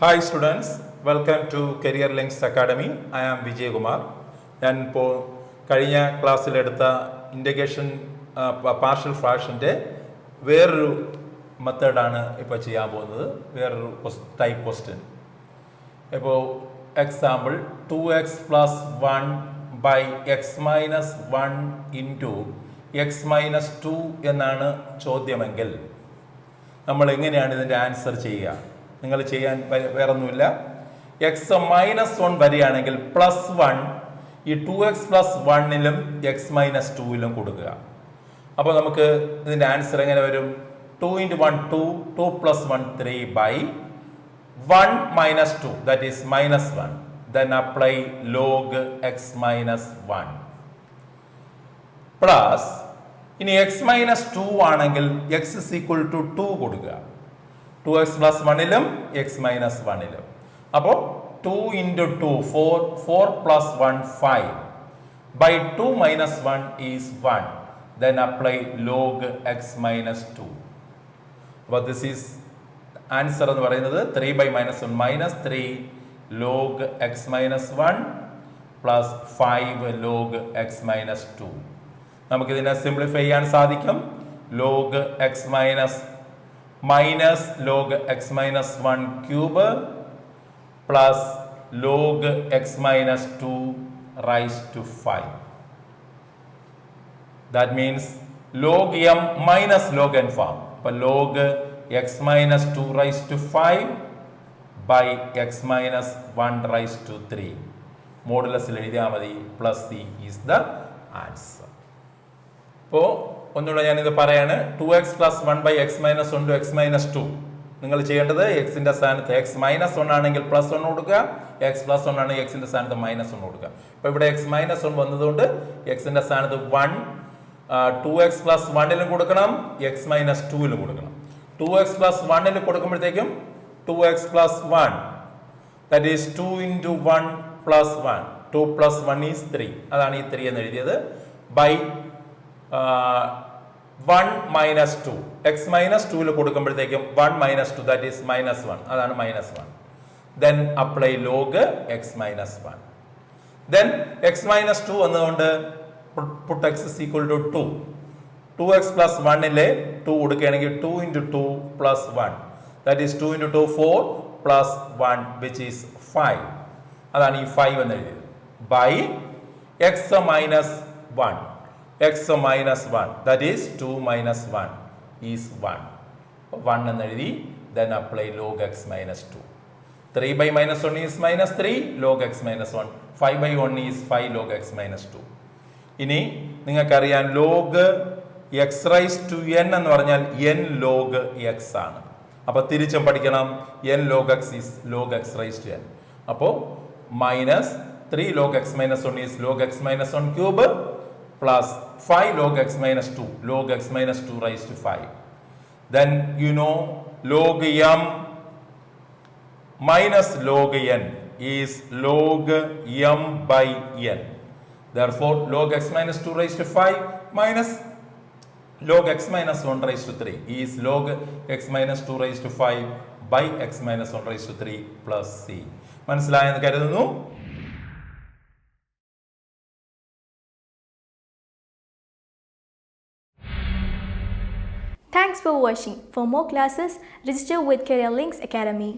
Hi students, welcome to Career Links Academy. I am Vijay Kumar. ഞാൻ ഇപ്പോൾ കഴിഞ്ഞ ക്ലാസ്സിലെടുത്ത integration partial ഫ്രാക്ഷൻ്റെ വേറൊരു മെത്തേഡാണ് ഇപ്പോൾ ചെയ്യാൻ പോകുന്നത്. വേറൊരു ടൈപ്പ് ക്വസ്റ്റ്യൻ. ഇപ്പോൾ example 2x + 1 by x minus 1 into x minus 2 എന്നാണ് ചോദ്യമെങ്കിൽ നമ്മൾ എങ്ങനെയാണ് ഇതിൻ്റെ ആൻസർ ചെയ്യുക? നിങ്ങൾ ചെയ്യാൻ വേറൊന്നുമില്ല. എക്സ് -1 വരികയാണെങ്കിൽ +1 ഈ 2x + 1 എക്സ് മൈനസ് 2 കൊടുക്കുക. അപ്പോൾ നമുക്ക് ഇതിൻ്റെ ആൻസർ എങ്ങനെ വരും? 2 × 1 2, 2 + 1 3 by 1 - 2 that is -1. Then apply log x - 1 plus ഇനി എക്സ് മൈനസ് 2 ആണെങ്കിൽ x = 2 കൊടുക്കുക. 2x + 1 എക്സ് മൈനസ് 1 അപ്പോൾ 2 × 2 4, 4 + 1 5 by 2 - 1 is 1. Then apply log x - 2. അപ്പോൾ this is ആൻസർ എന്ന് പറയുന്നത് 3 by -1 -3 log x - 1 plus 5 log x - 2. നമുക്കിതിനെ സിംപ്ലിഫൈ ചെയ്യാൻ സാധിക്കും. log x minus log x - 1 cube plus log x - 2 raise to 5. That means log m minus log n form. അപ്പോൾ log x - 2 raise to 5 by x - 1 raise to 3. മോഡുലസിൽ എഴുതിയാൽ മതി. Plus C is the answer. അപ്പോൾ ഒന്നുകൂടെ ഞാനിത് പറയാണ്. 2x + 1 by x minus 1 x minus 2. നിങ്ങൾ ചെയ്യേണ്ടത് എക്സിൻ്റെ സ്ഥാനത്ത് x - 1 ആണെങ്കിൽ +1 കൊടുക്കുക, x + 1 ആണെങ്കിൽ എക്സിൻ്റെ സ്ഥാനത്ത് -1 കൊടുക്കുക. അപ്പോൾ ഇവിടെ x - 1 വന്നതുകൊണ്ട് എക്സിൻ്റെ സ്ഥാനത്ത് 1, 2x + 1 കൊടുക്കണം, x - 2 കൊടുക്കണം. 2x + 1 കൊടുക്കുമ്പോഴത്തേക്കും 2x + 1 that is 2 × 1 + 1. 2 + 1 is 3. അതാണ് ഈ 3 എന്ന് എഴുതിയത്. ബൈ 1 - 2 x - 2 കൊടുക്കുമ്പോഴത്തേക്കും 1 - 2 that is -1. അതാണ് -1. then apply log x - 1. then x - 2 വന്നതുകൊണ്ട് put x = 2. 2x + 1 2 കൊടുക്കുകയാണെങ്കിൽ 2 × 2 + 1 that is 2 × 2 4 + 1 which is 5. അതാണ് ഈ 5 എന്ന് എഴുതിയത്. By x - 1 x - 1 that is 2 - 1 is 1. 1 എന്ന് എഴുതി. then apply log x - 2. 3 by -1 is -3 log x - 1. 5 by 1 is 5 log x - 2. ഇനി നിങ്ങൾക്കറിയാം log x raised to n എന്ന് പറഞ്ഞാൽ n log x ആണ്. അപ്പോൾ തിരിച്ചും പഠിക്കണം. n log x is log x raised to n. അപ്പോൾ -3 log x - 1 is log x - 1 cube plus 5 log x - 2 log x - 2 raised to 5. then you know log m minus log n is log m by n. therefore log x - 2 raised to 5 minus log x - 1 raised to 3 is log x - 2 raised to 5 by x - 1 raised to 3 plus c. മനസ്സിലായെന്ന് കരുതുന്നു. Thanks for watching. For more classes, register with Career Links Academy.